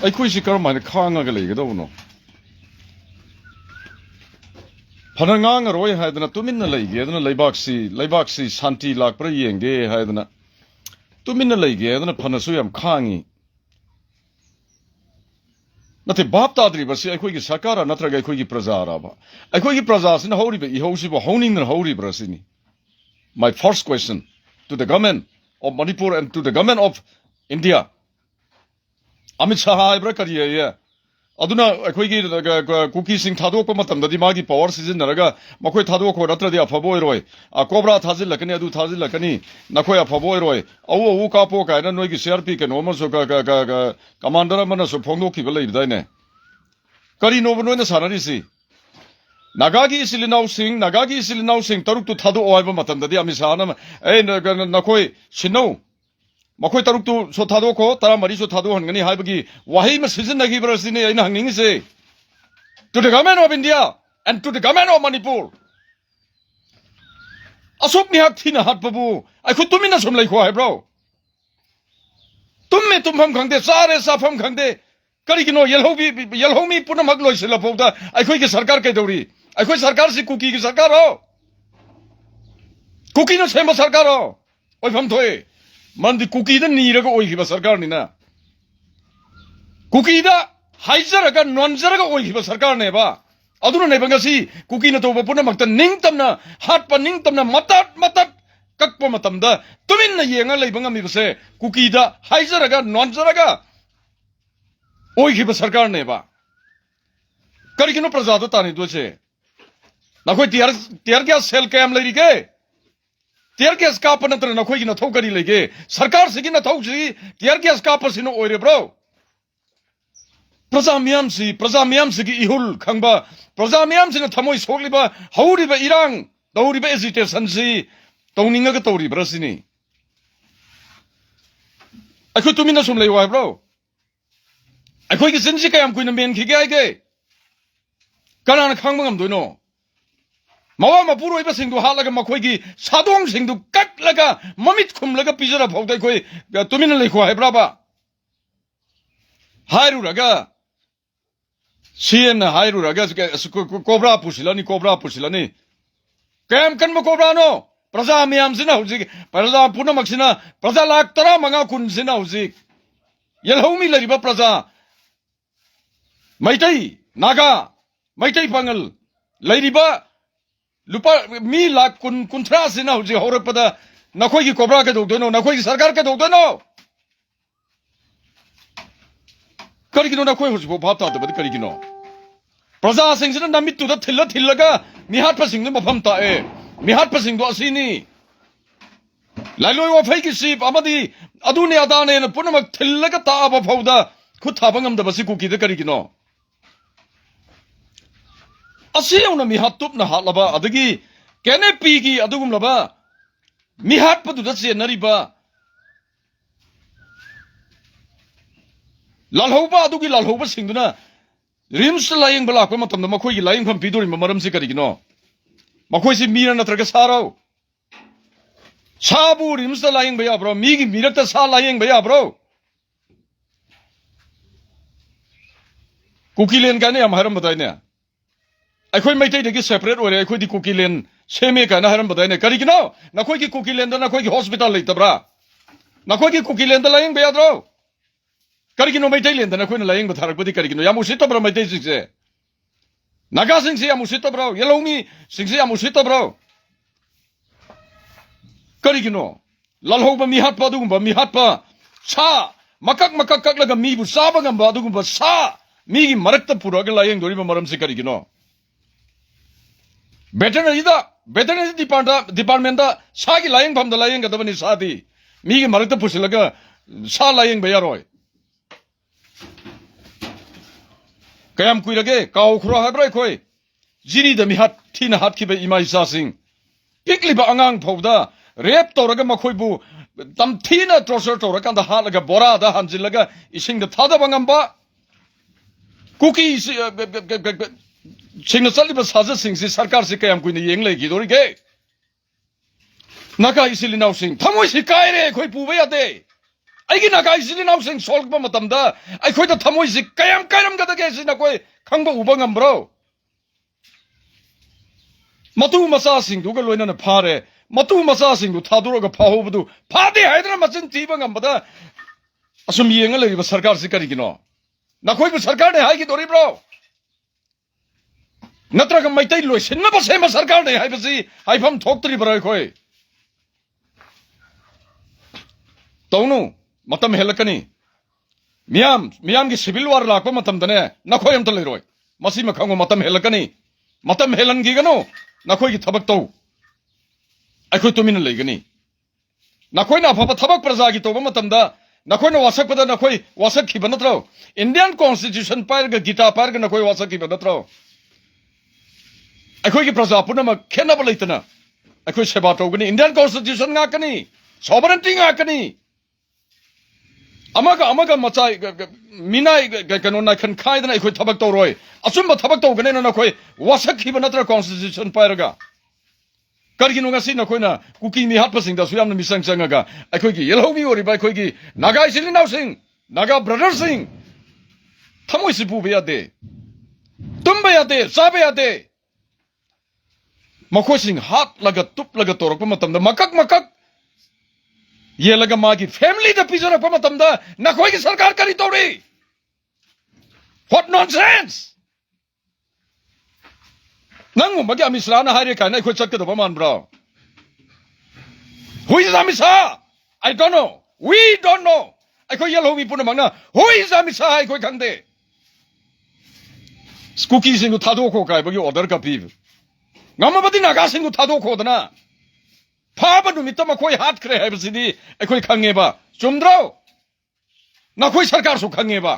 ไอ้คุยสิกระมันข้างกันเลยก็ได้บุญพนักงานก็รวยให้ดนะตุ้มินนั่นเลยเกดนะเลยบักซีสันติลักประยังเกให้ดนะตุ้มินนั่นเลยเกดนะพนักสุยามข้างงี้นั่นที่บาปตาดรีบสิไอ้คุยกิสักการะนั่นตระไอ้คุยกิประจาระบะไอ้คุยกิประจาสินะฮาวรีบอีฮาวสิบะฮาวนิ่งนั่นฮาวรีบสินี่ My first question to the government of Manipur and to the government of India Amit Shah ai bra kariye ye aduna akhoi gi cookie sing thadok pa matam dadi magi power season naraga makhoi thadok ko ratra dia phabo roi a cobra thazil lakani adu thazil lakani nakhoi a phabo roi au ka po ka na noi gi crp ke normal so ka commander mana so phongdo ki belai dai ne kari no no na sanari si nagagi silinau sing taruk tu thadu oi ba matam dadi Amit Shah na nakhoi shinau makhoi taruk tu so thado ko tara mari so thado hangani haibagi wahi ma season nagi brasini aina hangning se to the government of India and to the government of Manipur asok ni hak thina hat babu ai khu tumina som lai kho hai bro tumme tumham khangde sare safam khangde kari kino yelhomi puna magloi sela phauda ai khoi ki sarkar kai dauri ai khoi sarkar si kuki ki sarkar ho kuki no sema sarkar ho oi pham thoi Mandi cookie da niraga oihiba sarkar ni na cookie da haizaraga nonzaraga oihiba sarkar ne ba aduna ne bangasi cookie na to puna makta ningtamna hatpa ningtamna matat kakpa matamda tumin na yenga leibanga mi base cookie da haizaraga nonzaraga oihiba sarkar ne ba karikino prasada tani doche na koi tiar kya sel cam lei ke Tiar gas kapa na tera na koi na thau kari lege sarkar sigi na thau sigi tiar gas kapa sino oire bro praja miyam sigi ihul khangba praja miyam sina thamoi sokli ba hauri ba irang dauri ba agitation si tawninga ka tawri bra sini akhoi tumina sum lei wa bro akhoi ki sinji kayam kuina men khige ai ge kana na khangba ngam doino mawa mapuro iba singdu halaga makhoi gi sadong singdu kak laga mamit khum laga pijara phogdai khoi tumina lekho hai braba hairu raga cm hairu raga cobra pusilani kem kan ma cobra no praja miyam sina huji praja puna maksina praja lak tara manga kun sina huji yelhomi lariba praja maitai naga maitai pangal lariba lupa mi lak kuntra sina huji hore pada nakhoi ki cobra ke dogdono nakhoi ki sarkar ke dogdono karigino nakhoi huji bhap ta de bad karigino praja sing sina namit tu da thillaga mihat pa sing ma pham ta e mihat pa sing do asini lailoi wa phai ki sip amadi adune adane na punamak thillaga ta ba phauda khu thabangam da basi ku ki de karigino Asiyong na mihat na halaba adagi kene pigi adugum laba mihat pa dudat siya nariba lalhoba adugi lalhoba singduna rims laying balak pa matam na makhoi gi laying pham piduri maram si karigino makhoi si mira na traga sarao sabu rims laying baya bro migi mira ta sa laying baya bro kukilen kane am haram batai ne akhoi maitai de separate ore akhoi di kukilen seme ka na haram badai ne kari kino na khoi ki kukilen da na khoi ki hospital lei tabra na khoi ki kukilen da laing beya dro kari kino maitai len da na khoi na laing batharak badi kari kino yamu sito bra maitai sing se naga sing se yamu sito bra yelomi sing se yamu sito bra kari kino lalho ba mi hat pa dugum ba mi hat pa sa makak laga mi bu sa ba gam ba dugum ba sa mi gi marak ta pura ga laing dori ba maram se kari kino veterinary department da sa gi laying pham da laying ga da bani sa di mi gi marak ta pusilaga sa laying ba yaroi kayam kuirage kaw khura ha brai khoi jiri da mi hat thina hat ki ba imai sa sing pikli ba angang phauda rep toraga makhoi bu tam thina torture tora kan da halaga bora da hanjilaga ising da thada bangam ba cookie sing na saliba saja sing si sarkar si kayam kuina yeng lai gi dori ge naka isili nau sing thamoi si kai re khoi pu ba ya de ꯑꯩꯒꯤ ꯅꯥꯒꯥꯏ ꯏꯆꯤꯜ-ꯏꯅꯥꯎꯁꯤꯡ ꯁꯣꯜꯂꯛꯄ ꯃꯇꯝꯗ ꯑꯩꯈꯣꯏꯗ ꯊꯃꯣꯏꯁꯤ ꯀꯌꯥꯝ ꯀꯥꯏꯔꯝꯒꯗꯒꯦ ꯁꯤ ꯅꯈꯣꯏ ꯈꯪꯕ ꯎꯕ ꯉꯝꯕ꯭ꯔꯣ? ꯃꯇꯨ ꯃꯆꯥꯁꯤꯡꯗꯨꯒ ꯂꯣꯏꯅꯅ ꯐꯥꯔꯦ, ꯃꯇꯨ ꯃꯆꯥꯁꯤꯡꯗꯨ ꯊꯥꯗꯣꯛꯑꯒ ꯐꯥꯍꯧꯕꯗꯨ ꯐꯥꯗꯦ ꯍꯥꯏꯗꯅ ꯃꯆꯤꯟ ꯊꯤꯕ ꯉꯝꯕꯗ ꯑꯁꯨꯝ ꯌꯦꯡꯉ ꯂꯩꯔꯤꯕ ꯁꯔꯀꯥꯔꯁꯤ ꯀꯔꯤꯒꯤꯅꯣ? ꯅꯈꯣꯏꯕꯨ ꯁꯔꯀꯥꯔꯅꯦ ꯍꯥꯏꯒꯤꯗꯣꯔꯤꯕ꯭ꯔꯣ? ꯅꯠꯇ꯭ꯔꯒ ꯃꯩꯇꯩ ꯂꯣꯏꯁꯤꯟꯅꯕ ꯁꯦꯝꯕ ꯁꯔꯀꯥꯔꯅꯦ ꯍꯥꯏꯕꯁꯤ ꯍꯥꯏꯐꯝ ꯊꯣꯛꯇ꯭ꯔꯤꯕ꯭ꯔꯥ ꯑꯩꯈꯣꯏ? ꯇꯧꯅꯨ, matam helakani. Miyam ki civil war lakpa matam dane, nakoy am taliroi. Masi makhango matam helakani. Matam helan gigano, nakoy ki thabak tau. Akoy tumin legani. Nakoy na papa thabak praja ki toba matam da, nakoy na wasak pada nakoy wasak ki banatrao. Indian Constitution parga gita parga nakoy wasak ki banatrao. Akoy ki praja puna ma khena balaitana. Akoy seba tawgani. Indian Constitution ngakani. Sovereignty ngakani. Amaga macai minai kano na kan kai dana ikoi thabak taw roi asumba thabak taw gane na koi wasak khiba natra constitution pairaga karginu ngasi na koi na kuki mi hat pasing da suyam na misang sangaga ikoi ki yelhobi ori ba ikoi ki naga isilinaw sing naga brother sing thamoi si bu ya de tumba ya de sabe ya de makoi sing hat laga tup laga torok pa matam da makak ये लगा माँ की family the पिजरा पर मतम दा न कोई की सरकार करी तोड़ी व्हाट नॉनसेंस नंगु मगे अमिसरा ना हारे कहना कोई चक्कर तो बमान bro who is Amisa I don't know we don't know आई कोई ये लोग भी पुन मांगना who is Amisa आई कोई खंडे स्कूकी सिंगु थादो को काय बगी ऑर्डर का पीव गम बदी नागा सिंगु थादो को दना फाबा नुमित्त मखोई हाथ करे है बसिदी अखोई खंगेबा चुमद्रो नखोई सरकार सु खंगेबा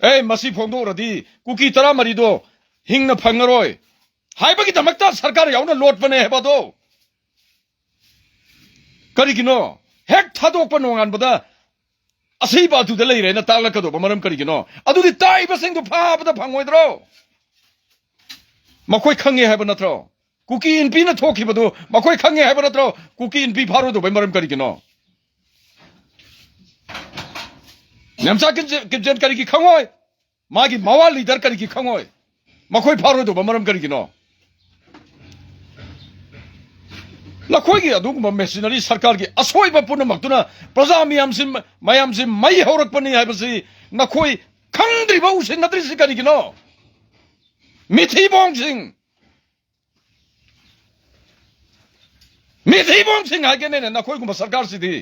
ए मसी फोंदो रदी कुकी तरा मरीदो हिंग न फंगरोय हाइबगी दमकता सरकार याउन लोट बने है बदो करिगिनो हेक थादोक पनोंगान बदा असई बातु द लेरे न तालकदो बमरम करिगिनो अदुदि ताइबा सिंगु फाबदा फंगोइद्रो मखोई खंगे है बनत्रो कुकी इन पी न थोकी बदो मकोई खंगे है बरत्रो कुकी इन पी फारो दो बेमरम करी किनो नमसा के जन करी की खंगोय मागी मावा लीडर करी की खंगोय मकोई फारो दो बेमरम करी किनो लखोई की अदुग मेसिनरी सरकार की असोई बपुन मक्तुना प्रजा मयाम से मई हौरक पनी है बसी नखोई खंद्री बहु से नद्री से करी किनो मिथी बोंग सिंह मिथी बोंग सिंह आगे ने ना कोई को सरकार सी थी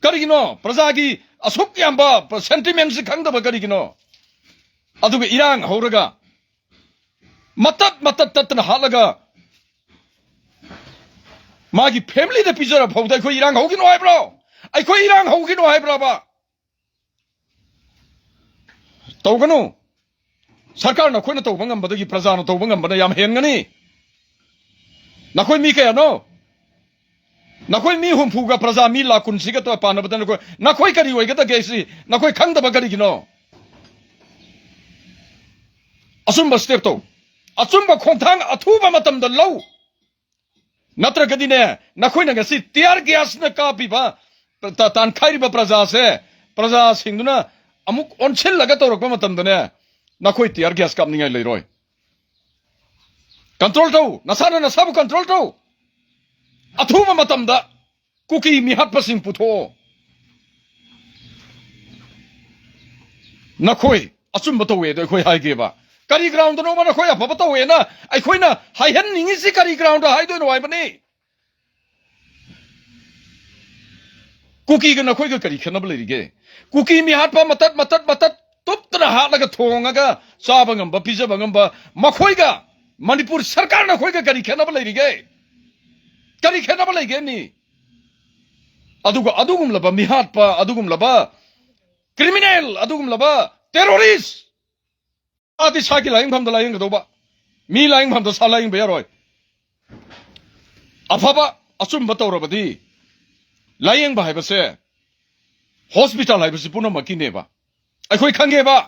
करिगिनो प्रजा की असुक यांबा सेंटिमेंट से खंग दब करिगिनो अदुगे इरांग होरगा मतत ततन हालगा मागी फैमिली दे पिजरा फौदा कोई इरांग होगिनो है ब्रो आई कोई इरांग होगिनो है ब्रो बा तौगनो सरकार न कोई न तौबंगम बदगी प्रजा न तौबंगम बद याम हेंगनी न कोई मी के नो नकोई मी हुमफुगा प्रजा मी लाकुन सिगत पानबद नकोई नकोई करी होइगत गेसी नकोई खंगदब करिगिनो असुम्ब स्टेप तो असुम्ब खोंथांग अथुबा मतम द लौ नत्रगदिने नकोई न गसी तियार गैस न कापिबा तान खाइरिबा प्रजा से प्रजा सिंगुना अमुक ओनछिल लगत औरक मतम दने नकोई तियार गैस कापनिङै लैरोय कंट्रोल तो नसाना नसाबु कंट्रोल तो अथुबा मतमदा कुकी मिहत पसिंग पुथो नखोई अचुम बतोवे दो खोई हाइगेबा करी ग्राउंड नो मन खोई अफब तोवे ना आई खोई ना हाइहन निंगी सि करी ग्राउंड हाइ दो नो आइबनी कुकी ग नखोई ग करी खनब लेरिगे कुकी मिहत पा मतत तुपतरा हात लगा थोंगागा चाबंगम ब पिजबंगम ब मखोई ग मणिपुर सरकार नखोई ग करी खनब लेरिगे करी खेनब लेगे नी अदुगुम लबा मिहात पा अदुगुम लबा क्रिमिनल अदुगुम लबा टेररिस्ट आदि साकी लाइंग फम द लाइंग दोबा मी लाइंग फम द सा लाइंग बेरोय अफबा असुम बतौरबदी लाइंग बा हाइबसे हॉस्पिटल हाइबसे पुनम मकिनेबा अखोई खंगेबा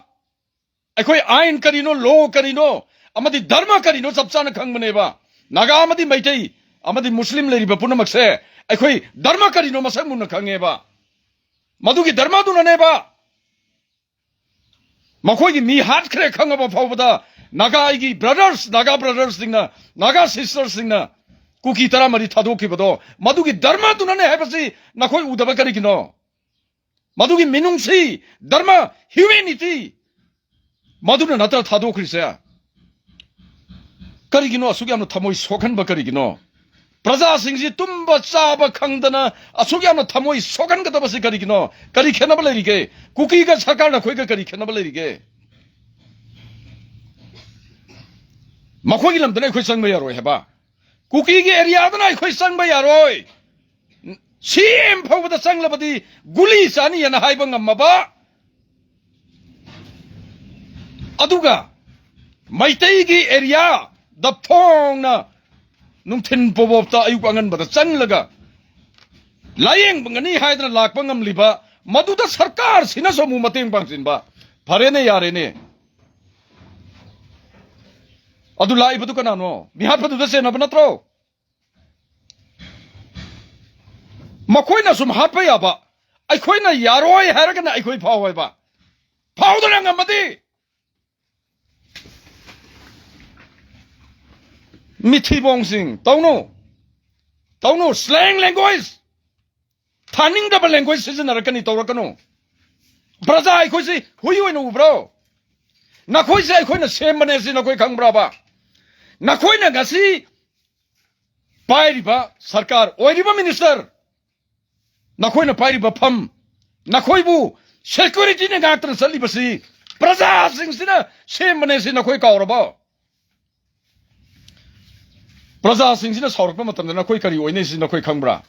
अखोई आइन करिनो लो करिनो अमदि धर्म करिनो सबचान खंगमनेबा नागा अमदि मैतै अमदि मुस्लिम लेरिबा पुनमक से अखोई धर्म करिनो मसक मुन खंगेबा Madugi dharma du na neba. Makoy gi mi hat kre khanga ba phawbada naga gi brothers dingna naga sisters dingna kuki tara mari thadokhi bado madugi dharma du na ne habasi nakoy udaba kari kino. Madugi minungsi dharma humanity maduna natra thadokhi se. Kari kino asugi amno thamoi sokhan ba kari kino. Praja singsi tumba chaba khangdana asugi amno thamoi sokhan ga tabasi kari kino. Kari khena ba leri ke kuki ga sarkar na khoi ga kari khena ba leri ke. Makhoi lam dana khoi sang ba yaroi heba. Kuki ge area dana khoi sang ba yaroi. CM phau da sang labadi guli sani yana haiba ngamma ba. Aduga maitai gi area da phong na nung tin bobob ta ayuk angan bada chang laga layeng bangani haidna lak bangam liba maduda sarkar sina somu mateng bangsin ba phare ne yare ne adu lai badu kana no mihar badu da se na banatro makhoi na sum hat pa ya ba ai khoi na yaroi haraga na ai khoi phawai ba phau da ngam mati Mithi bong sing, tauno slang language, turning double language season arakani taurakano. Braza I koi si, who you know, bro? Na koi si I koi na same manesi na koi kang braba. Na koi na gasi, pairiba sarkar, oiriba minister. Na koi na pairiba pam, na koi bu security na gatra sali basi. Braza sing sina same manesi na koi kauraba. Praja sing sina saurpa matam na koi kari oine sina koi khangbra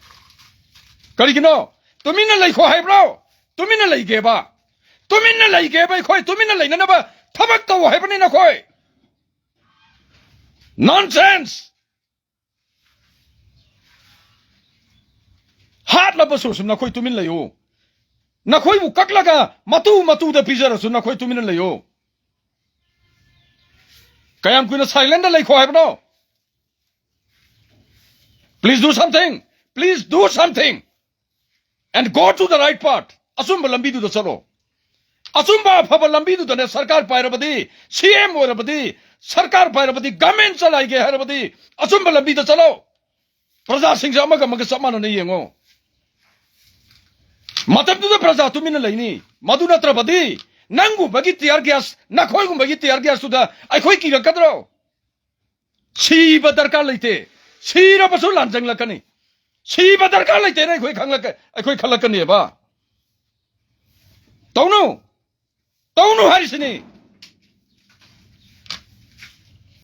kari kino tumina lai kho hai bro tumina lai ge ba khoi tumina lai na ba thabak to hai pani na khoi nonsense hat la basu sum na khoi tumin lai ho na khoi bu kak laga matu da pizza su na khoi tumin lai ho kayam kuina silent lai kho hai bro Please do something. Please do something. And go to the right path. Asumba lambi du da chalo. Asumba phaba lambi du da ne sarkar pairabadi, CM orabadi, sarkar pairabadi, government chalai ge harabadi, asumba lambi da chalo. Praja sing sa amaga maga samana nahi yengo. Matab du da praja tumina laini. Madu natra badi. Nangu bagi tiyar gyas, nakhoi gu bagi tiyar gyas tu da, ai khoi ki rakadro. Si badarkar laite. Sira pasul lanjang lakani. Si badar ka lai tena khoi khang lak khoi khalakani ba. Tauno harisini.